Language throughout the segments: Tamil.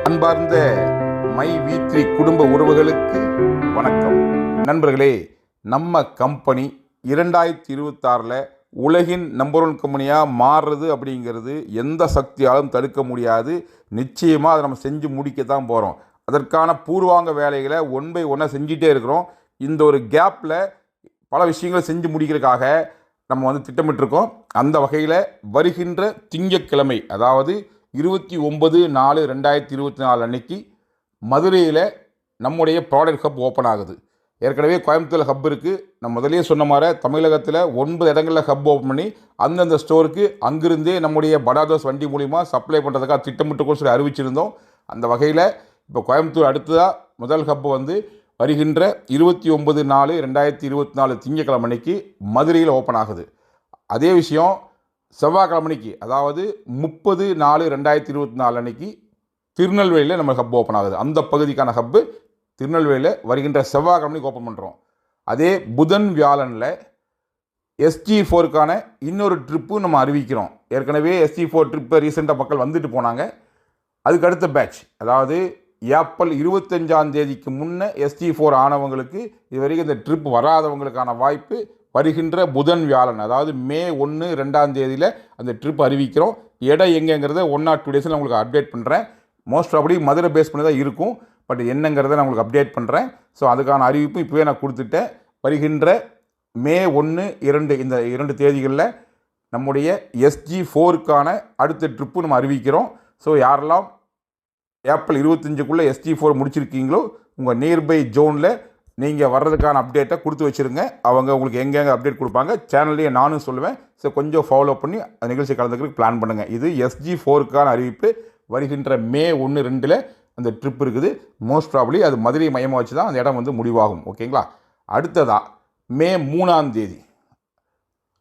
அன்பார்ந்த மை வீ3 குடும்ப உறவுகளுக்கு வணக்கம். நண்பர்களே, நம்ம கம்பெனி 2026 உலகின் நம்பர் 1 கம்பெனியாக மாறுறது அப்படிங்கிறது எந்த சக்தியாலும் தடுக்க முடியாது. நிச்சயமாக அதை நம்ம செஞ்சு முடிக்க தான் போகிறோம். அதற்கான பூர்வாங்க வேலைகளை ஒன் பை ஒன்னாக செஞ்சிட்டே இருக்கிறோம். இந்த ஒரு கேப்பில் பல விஷயங்களை செஞ்சு முடிக்கிறதுக்காக நம்ம திட்டமிட்டிருக்கோம். அந்த வகையில் வருகின்ற திங்கட்கிழமை, அதாவது 29/4/2024 அன்னைக்கு மதுரையில் நம்முடைய ப்ராடக்ட் ஹப் ஓப்பன் ஆகுது. ஏற்கனவே கோயம்புத்தூரில் ஹப் இருக்குது. நான் முதலே சொன்ன மாதிரி தமிழகத்தில் 9 இடங்களில் ஹப் ஓப்பன் பண்ணி அந்தந்த ஸ்டோருக்கு அங்கிருந்தே நம்முடைய படாதோஸ் வண்டி மூலிமா சப்ளை பண்ணுறதுக்காக திட்டமிட்டுக்கும் சொல்லி அறிவிச்சிருந்தோம். அந்த வகையில் இப்போ கோயம்புத்தூர் அடுத்ததாக முதல் ஹப் வருகின்ற 29/4/2024 திங்கட்கிழமை அன்னைக்கு மதுரையில் ஓப்பன் ஆகுது. அதே விஷயம் செவ்வாய்க்கிழமைக்கு, அதாவது 30/4/2024 அன்னைக்கு திருநெல்வேலியில் நம்ம ஹப் ஓப்பன் ஆகுது. அந்த பகுதிக்கான ஹப்பு திருநெல்வேலியில் வருகின்ற செவ்வாய்க்கிழமைக்கு ஓப்பன் பண்ணுறோம். அதே புதன் வியாழனில் SG4க்கான இன்னொரு ட்ரிப்பு நம்ம அறிவிக்கிறோம். ஏற்கனவே SG4 ட்ரிப்பை ரீசெண்டாக மக்கள் வந்துட்டு போனாங்க. அதுக்கு அடுத்த பேட்ச், அதாவது ஏப்ரல் 25ஆம் தேதிக்கு முன்னே SG4 ஆனவங்களுக்கு இதுவரைக்கும் இந்த ட்ரிப் வராதவங்களுக்கான வாய்ப்பு வருகின்ற புதன் வியாழன், அதாவது மே 1, 2ஆம் தேதியில் அந்த ட்ரிப் அறிவிக்கிறோம். இடம் எங்கேங்கிறத 1 or 2 டேஸில் நான் உங்களுக்கு அப்டேட் பண்ணுறேன். மோஸ்ட் அப்படி மதுரை பேஸ் பண்ணி தான் இருக்கும். பட் என்னங்கிறத நான் உங்களுக்கு அப்டேட் பண்ணுறேன். ஸோ அதுக்கான அறிவிப்பு இப்போவே நான் கொடுத்துட்டேன். வருகின்ற மே 1, 2 இந்த 2 தேதிகளில் நம்முடைய SG4க்கான அடுத்த ட்ரிப்பு நம்ம அறிவிக்கிறோம். ஸோ யாரெல்லாம் ஏப்ரல் 25க்குள்ளே SG4 முடிச்சிருக்கீங்களோ உங்கள் நியர்பை ஜோனில் நீங்கள் வர்றதுக்கான அப்டேட்டை கொடுத்து வச்சுருங்க. அவங்க உங்களுக்கு எங்கெங்கே அப்டேட் கொடுப்பாங்க, சேனல்லையே நானும் சொல்லுவேன். ஸோ கொஞ்சம் ஃபாலோ பண்ணி அந்த நிகழ்ச்சி கலந்துக்கிறதுக்கு பிளான் பண்ணுங்கள். இது SG4க்கான அறிவிப்பு. வருகின்ற மே 1, 2 அந்த ட்ரிப் இருக்குது. மோஸ்ட் ப்ராபப்ளி அது மதுரை மையமாக வச்சு தான் அந்த இடம் முடிவாகும். ஓகேங்களா? அடுத்ததாக மே 3ஆம் தேதி,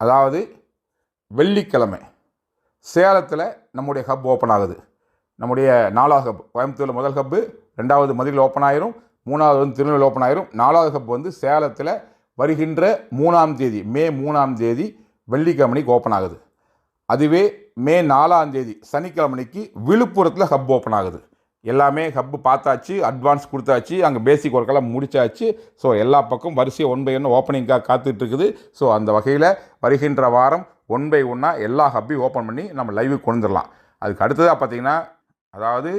அதாவது வெள்ளிக்கிழமை, சேலத்தில் நம்முடைய ஹப் ஓப்பன் ஆகுது. நம்முடைய 4வது ஹப் கோயம்புத்தூரில் முதல் ஹப்பு, 2வது மதுரையில் ஓப்பன் ஆயிரும், 3வது திருநெல்வேலி ஓப்பன் ஆயிரும். 4வது ஹப் சேலத்தில் வருகின்ற 3ஆம் தேதி, மே 3ஆம் தேதி வெள்ளிக்கிழமைக்கு ஓப்பன் ஆகுது. அதுவே மே 4ஆம் தேதி சனிக்கிழமைக்கு விழுப்புரத்தில் ஹப் ஓப்பன் ஆகுது. எல்லாமே ஹப்பு பார்த்தாச்சு, அட்வான்ஸ் கொடுத்தாச்சு, அங்கே பேசிக் ஒர்க்கெல்லாம் முடித்தாச்சு. ஸோ எல்லா பக்கம் வரிசையை 1 by 1 ஓப்பனிங்காக காத்துட்ருக்குது. ஸோ அந்த வகையில் வருகின்ற வாரம் 1 by 1 எல்லா ஹப்பையும் ஓப்பன் பண்ணி நம்ம லைவுக்கு கொண்டு வந்துடலாம். அதுக்கு அடுத்ததாக பார்த்திங்கன்னா, அதாவது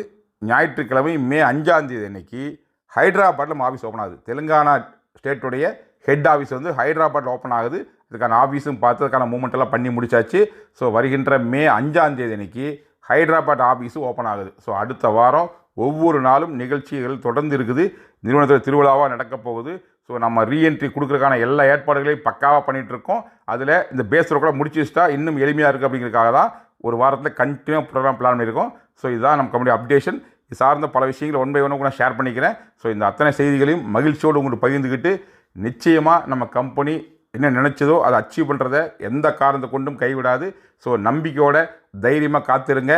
ஞாயிற்றுக்கிழமை மே 5ஆம் தேதி அன்னைக்கு ஹைதராபாத்தில் நம்ம ஆஃபீஸ் ஓப்பன் ஆகுது. தெலுங்கானா ஸ்டேட்டுடைய ஹெட் ஆஃபீஸ் ஹைதராபாத்தில் ஓப்பன் ஆகுது. இதுக்கான ஆஃபீஸும் பார்த்து அதுக்கான மூமெண்ட்டெல்லாம் பண்ணி முடிச்சாச்சு. ஸோ வருகின்ற மே 5ஆம் தேதி அன்னைக்கு ஹைதராபாத் ஆஃபீஸும் ஓப்பன் ஆகுது. ஸோ அடுத்த வாரம் ஒவ்வொரு நாளும் நிகழ்ச்சிகள் தொடர்ந்து இருக்குது. நிறுவனத்தில் திருவிழாவாக நடக்கப் போகுது. ஸோ நம்ம ரீஎன்ட்ரி கொடுக்குறதுக்கான எல்லா ஏற்பாடுகளையும் பக்காவாக பண்ணிகிட்ருக்கோம். அதில் இந்த பேசுகிற கூட முடிச்சு வச்சுட்டா இன்னும் எளிமையாக இருக்குது. அப்படிங்கிறதுக்காக தான் ஒரு வாரத்தில் கண்டினியூ ப்ரோக்ராம் பிளான் பண்ணியிருக்கோம். ஸோ இதுதான் நம்ம கம்பெனி அப்டேஷன். இது சார்ந்த பல விஷயங்களை 1 by 1 கூட ஷேர் பண்ணிக்கிறேன். ஸோ இந்த அத்தனை செய்திகளையும் மகிழ்ச்சியோடு உங்களுக்கு பகிர்ந்துக்கிட்டு, நிச்சயமாக நம்ம கம்பெனி என்ன நினச்சதோ அதை அச்சீவ் பண்ணுறத எந்த காரணத்தை கொண்டும் கைவிடாது. ஸோ நம்பிக்கையோட தைரியமாக காத்திருங்க.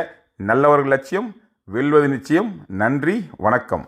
நல்லவர்கள் லட்சியம் வெல்வது நிச்சயம். நன்றி, வணக்கம்.